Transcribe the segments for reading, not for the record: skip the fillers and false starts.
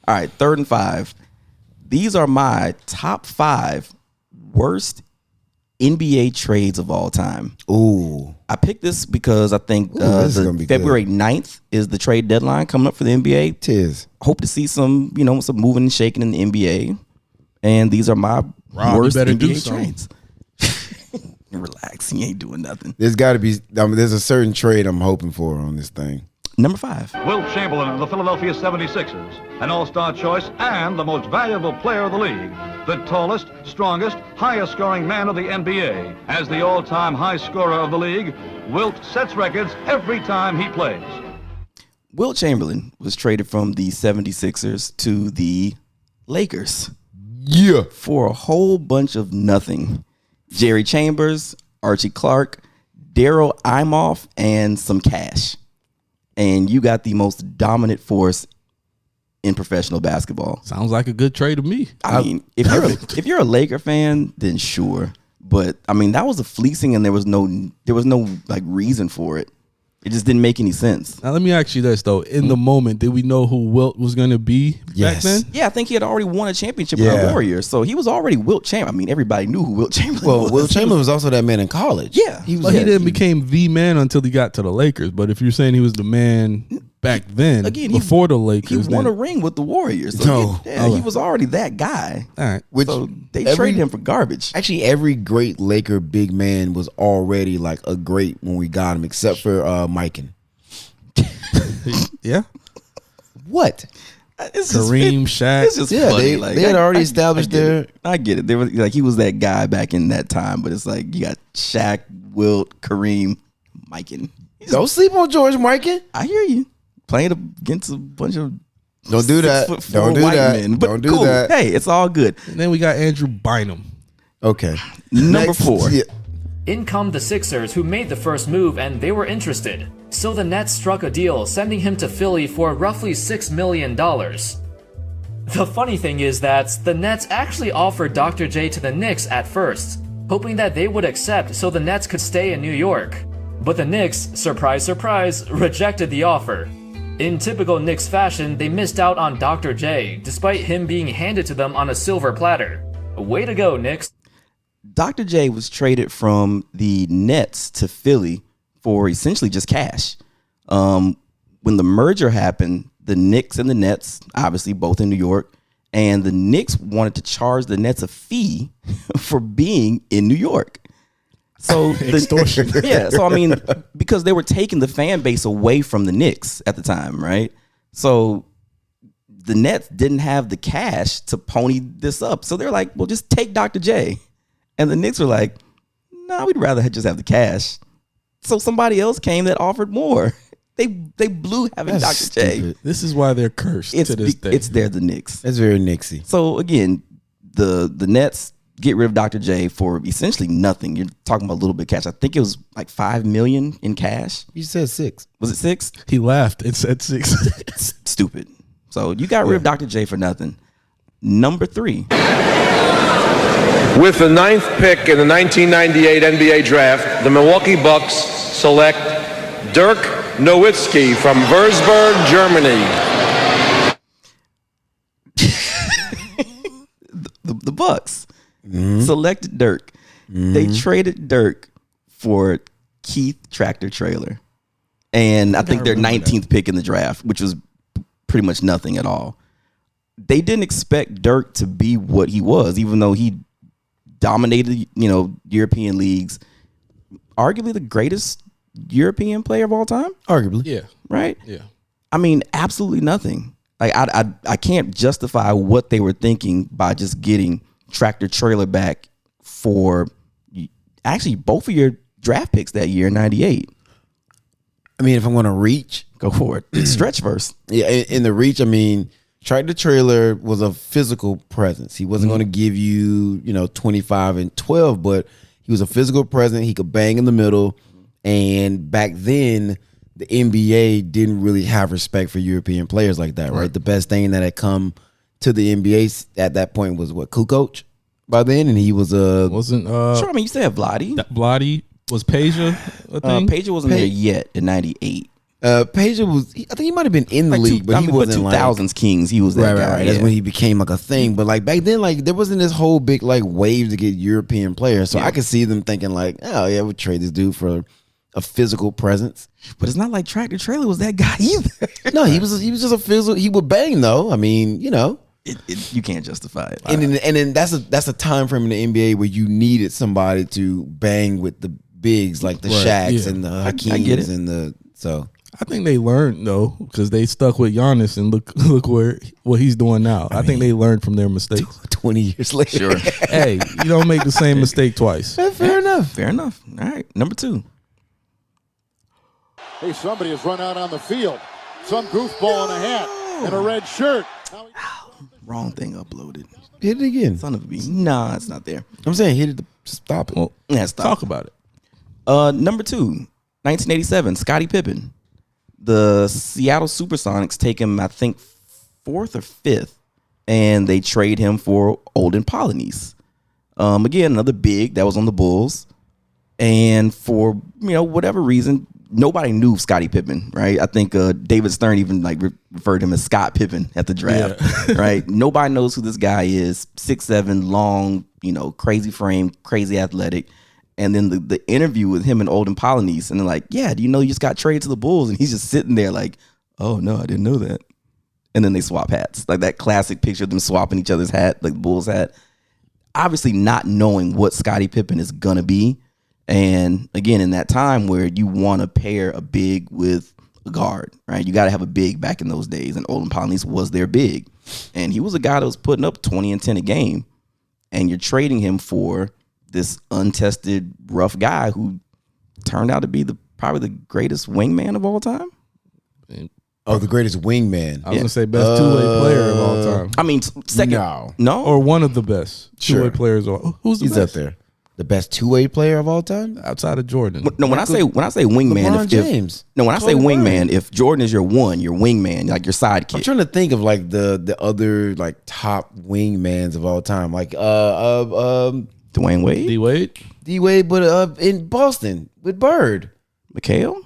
All right, 3rd and 5. These are my top 5 worst NBA trades of all time. Ooh. I picked this because I think the February 9th is the trade deadline coming up for the NBA. Tis. Hope to see some moving and shaking in the NBA. And these are my worst NBA trades. Relax, he ain't doing nothing. There's got to be. There's a certain trade I'm hoping for on this thing. Number 5. Wilt Chamberlain of the Philadelphia 76ers, an all-star choice and the most valuable player of the league. The tallest, strongest, highest-scoring man of the NBA. As the all-time high scorer of the league, Wilt sets records every time he plays. Wilt Chamberlain was traded from the 76ers to the Lakers. Yeah. For a whole bunch of nothing. Jerry Chambers, Archie Clark, Daryl Imhoff, and some cash. And you got the most dominant force in professional basketball. Sounds like a good trade to me. I mean, if you're a Laker fan, then sure. But I mean, that was a fleecing, and there was no like reason for it. It just didn't make any sense. Now let me ask you this though: in the moment, did we know who Wilt was going to be back then? Yeah, I think he had already won a championship with the Warriors, so he was already Wilt Chamberlain. I mean, everybody knew who Wilt Chamberlain was. Wilt Chamberlain was also that man in college. Yeah, he didn't became the man until he got to the Lakers. But if you're saying he was the man back then, again, before the Lakers, he won a ring with the Warriors. So he was already that guy. All right, so they traded him for garbage. Actually, every great Laker big man was already like a great when we got him, except for Mikan. Yeah. What? Kareem, Shaq. It's just funny. They had already established their. I get it. They were like he was that guy back in that time, but it's like you got Shaq, Wilt, Kareem, Mikan. Don't sleep on George Mikan. I hear you. Playing against a bunch of don't do that. Don't do that. Men, but don't do cool. that. Hey, it's all good. And then we got Andrew Bynum. Okay. Number 4. Yeah. In come the Sixers, who made the first move, and they were interested. So the Nets struck a deal, sending him to Philly for roughly $6 million. The funny thing is that the Nets actually offered Dr. J to the Knicks at first, hoping that they would accept so the Nets could stay in New York. But the Knicks, surprise surprise, rejected the offer. In typical Knicks fashion, they missed out on Dr. J, despite him being handed to them on a silver platter. Way to go, Knicks. Dr. J was traded from the Nets to Philly for essentially just cash. When the merger happened, the Knicks and the Nets, obviously both in New York, and the Knicks wanted to charge the Nets a fee for being in New York. So extortion. Yeah. So I mean, because they were taking the fan base away from the Knicks at the time, right? So the Nets didn't have the cash to pony this up. So they're like, well, just take Dr. J. And the Knicks were like, no, we'd rather just have the cash. So somebody else came that offered more. They blew having Dr. J. This is why they're cursed to this day. They're the Knicks. That's very Knicksy. So again, the Nets get rid of Dr. J for essentially nothing. You're talking about a little bit of cash. I think it was like $5 million in cash. You said 6. Was it 6? He laughed and said 6. Stupid. So you got rid of Dr. J for nothing. Number 3. With the 9th pick in the 1998 NBA draft, the Milwaukee Bucks select Dirk Nowitzki from Würzburg, Germany. the Bucks selected Dirk. They traded Dirk for Keith Tractor Trailer. And I think their 19th pick in the draft, which was pretty much nothing at all. They didn't expect Dirk to be what he was, even though he dominated, European leagues. Arguably the greatest European player of all time. Arguably. Yeah. Right? Yeah. I mean, absolutely nothing. Like I can't justify what they were thinking by just getting Tractor Trailer back for actually both of your draft picks that year, 98. I mean, if I'm going to reach. Go for it. Stretch first. Yeah, in the reach, I mean, Tractor Trailer was a physical presence. He wasn't going to give you, 25 and 12, but he was a physical presence. He could bang in the middle. And back then, the NBA didn't really have respect for European players like that, right? The best thing that had come to the NBA at that point was Kukoc by then, and he was wasn't sure. I mean, you still have Vlade. Vlade was Peja, I think. Peja wasn't there yet in 98. Pager was. I think he might have been in the league, but he wasn't 2000s Kings. He was that guy. Right. That's when he became like a thing. But like back then, like there wasn't this whole big like wave to get European players. So I could see them thinking like, oh yeah, we'll trade this dude for a physical presence. But it's not like Tractor Trailer was that guy either. No, he was just a physical. He would bang though. I mean, you know. You can't justify it. And then that's a time frame in the NBA where you needed somebody to bang with the bigs like the Shaqs and the Hakeems and the so. I think they learned though because they stuck with Giannis and look what he's doing now. I think they learned from their mistakes. 20 years later, Sure. Hey, you don't make the same mistake twice. Fair enough. Fair enough. All right, number 2. Hey, somebody has run out on the field. Some goofball in a hat and a red shirt. Wrong thing uploaded. Hit it again. Son of a bee. Nah, it's not there. I'm saying hit it. Stop it. Well, Yeah, stop. talk about it. Number 2, 1987, Scottie Pippen. The Seattle Supersonics take him, I think, 4th or 5th, and they trade him for Olden Polynice. Again, another big that was on the Bulls, and for whatever reason, nobody knew Scottie Pippen, right? I think David Stern even like referred to him as Scott Pippen at the draft, right? Nobody knows who this guy is. 6'7", long, crazy frame, crazy athletic. And then the interview with him and Olden Polynice, and they're like, yeah, do you know you just got traded to the Bulls? And he's just sitting there like, oh, no, I didn't know that. And then they swap hats. Like that classic picture of them swapping each other's hat, like the Bulls hat. Obviously not knowing what Scottie Pippen is going to be. And again, in that time where you want to pair a big with a guard, right? You got to have a big back in those days. And Olden Polynice was their big. And he was a guy that was putting up 20 and 10 a game. And you're trading him for this untested, rough guy who turned out to be probably the greatest wingman of all time. Oh, the greatest wingman. I was gonna say best two-way player of all time. I mean, second, no, or one of the best two-way players. Who's the He's best? up there. The best two-way player of all time Outside of Jordan. No, when I say wingman, LeBron James. when I say Kobe wingman, Bryant. if Jordan is your wingman, like your sidekick. I'm trying to think of like the other like top wingmans of all time, like Dwayne Wade, D D-Wade, but in Boston with Bird. McHale,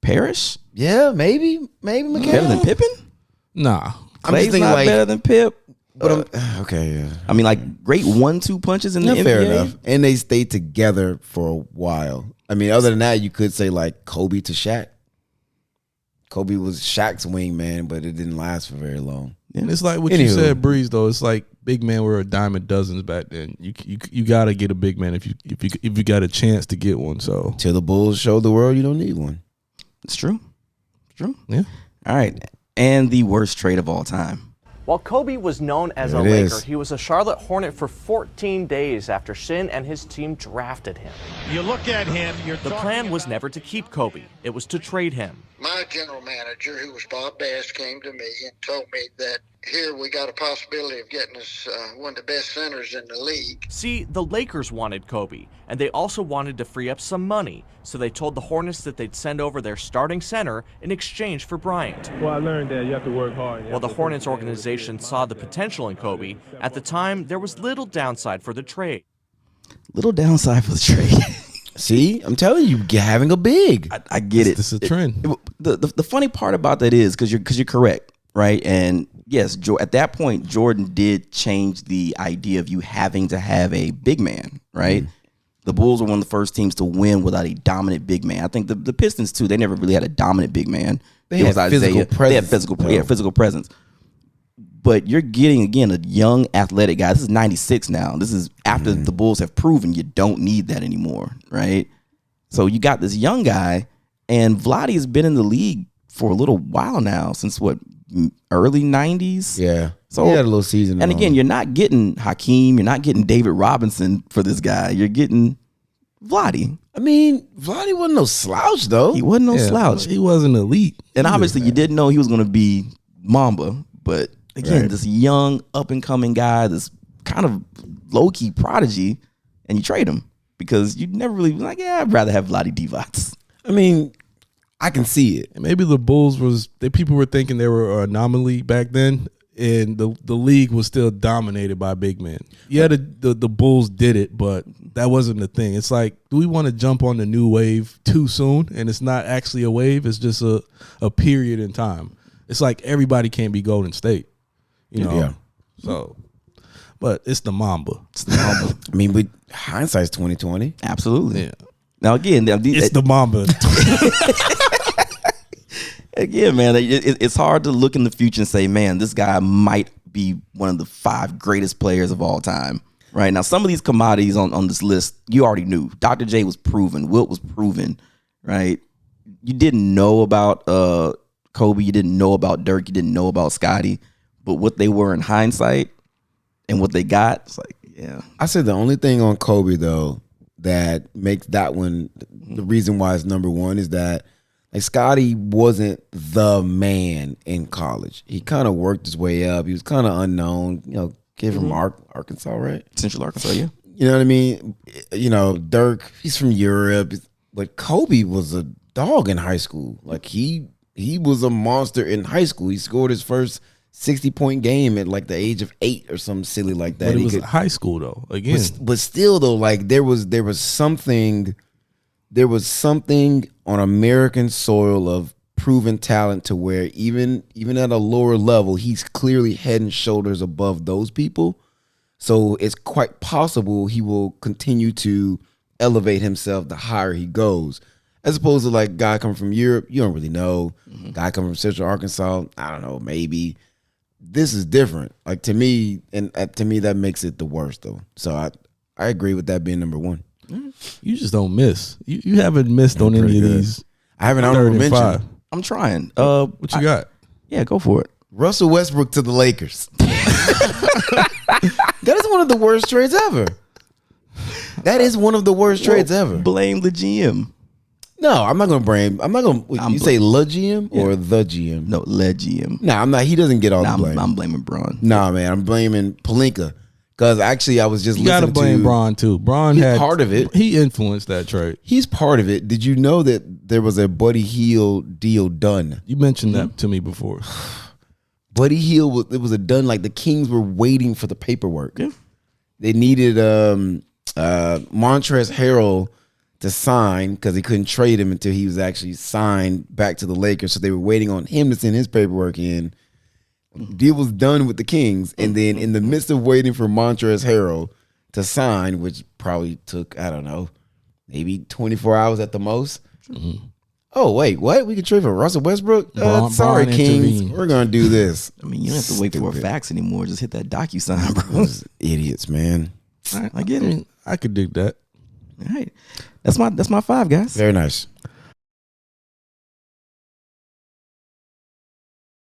Parrish, Yeah, maybe McHale. better than Pippen. Nah. I'm just Clay's thinking not like, better than Pip. but okay, yeah. I mean, like great 1-2 punches in the NBA. Fair enough. And they stayed together for a while. I mean, other than that, you could say like Kobe to Shaq. Kobe was Shaq's wingman, but it didn't last for very long. And it's like what you said, Breeze. Though it's like big men were a dime a dozen back then. You gotta get a big man if you got a chance to get one. So Till the Bulls showed the world you don't need one. It's true. It's true. yeah. All right, and the worst trade of all time. While Kobe was known as a There it Laker, is. he was a Charlotte Hornet for 14 days after Shin and his team drafted him. You look at him, The plan was never to keep Kobe. It was to trade him. My general manager, who was Bob Bass, came to me and told me that here we got a possibility of getting us one of the best centers in the league. See, the Lakers wanted Kobe, and they also wanted to free up some money, so they told the Hornets that they'd send over their starting center in exchange for Bryant. Well, I learned that you have to work hard. While the Hornets organization saw the potential in Kobe, at the time there was little downside for the trade. Little downside for the trade. See, I'm telling you, having a big. I get it. This is a trend. The funny part about that is because you're correct, right? And yes, at that point, Jordan did change the idea of you having to have a big man, right? The Bulls were one of the first teams to win without a dominant big man. I think the Pistons too. They never really had a dominant big man. They had physical presence. They had physical presence. But you're getting, again, a young athletic guy. This is 96 now. This is after the Bulls have proven you don't need that anymore, right? So you got this young guy, and Vlade has been in the league for a little while now, since what, early 90s? Yeah. So he had a little season. And again, you're not getting Hakeem. You're not getting David Robinson for this guy. You're getting Vlade. I mean, Vlade wasn't no slouch, though. He wasn't no slouch. He wasn't elite. And obviously, you didn't know he was going to be Mamba, but again, this young up-and-coming guy, this kind of low-key prodigy, and you trade him because you never really like, yeah, I'd rather have Vlade Divac. I mean, I can see it. And maybe the Bulls people were thinking they were an anomaly back then. and the league was still dominated by big men. Yeah, the Bulls did it, but that wasn't the thing. It's like, do we want to jump on the new wave too soon? And it's not actually a wave. It's just a period in time. It's like everybody can't be Golden State, you know? Yeah. So, but it's the Mamba. It's the Mamba. I mean, but hindsight's 2020. Absolutely. Yeah. Now again, It's the Mamba. again, man, it's hard to look in the future and say, man, this guy might be one of the 5 greatest players of all time. Right now, some of these commodities on this list, you already knew. Dr. J was proven. Wilt was proven. Right? You didn't know about Kobe. You didn't know about Dirk. You didn't know about Scottie. But what they were in hindsight and what they got, it's like, yeah. I said the only thing on Kobe, though, that makes that one, the reason why it's number 1 is that like Scottie wasn't the man in college. He kind of worked his way up. He was kind of unknown, you know, kid from Arkansas, right? Central Arkansas, yeah. You know what I mean? You know, Dirk, he's from Europe. But Kobe was a dog in high school. Like he was a monster in high school. He scored his first 60-point game at like the age of 8 or something silly like that. But it was high school though. Again, but still though, like there was something on American soil of proven talent to where even at a lower level, he's clearly head and shoulders above those people. So it's quite possible he will continue to elevate himself the higher he goes. As opposed to like guy coming from Europe, you don't really know. Guy coming from Central Arkansas, I don't know, maybe. This is different. Like to me, to me that makes it the worst though. So I agree with that being number 1. you just don't miss. You haven't missed on any of these. I haven't honorable mention. I'm trying. What you got? Yeah, go for it. Russell Westbrook to the Lakers. That is one of the worst trades ever. That is one of the worst trades ever. Blame the GM. No, I'm not going to blame. I'm not going to. You say le GM or the GM? No, le GM. Nah, I'm not. He doesn't get all the blame. I'm blaming Braun. Nah, man, I'm blaming Pelinka. Because actually, I was just you gotta blame Braun too. Braun had part of it. He influenced that trade. He's part of it. Did you know that there was a Buddy Hield deal done? You mentioned that to me before. Buddy Hield it was a done. Like the Kings were waiting for the paperwork. Yeah. They needed Montrezl Harrell to sign because they couldn't trade him until he was actually signed back to the Lakers. So they were waiting on him to send his paperwork in. Deal was done with the Kings, and then in the midst of waiting for Montrezl Harrell to sign, which probably took, I don't know, maybe 24 hours at the most. Mm-hmm. Oh, wait, what? We could trade for Russell Westbrook? Sorry, Braun Kings. intervened. We're going to do this. I mean, you don't have to wait for a fax anymore. Just hit that DocuSign, bro. Those idiots, man. All right, I get it. I could dig that. All right. That's my 5, guys. Very nice.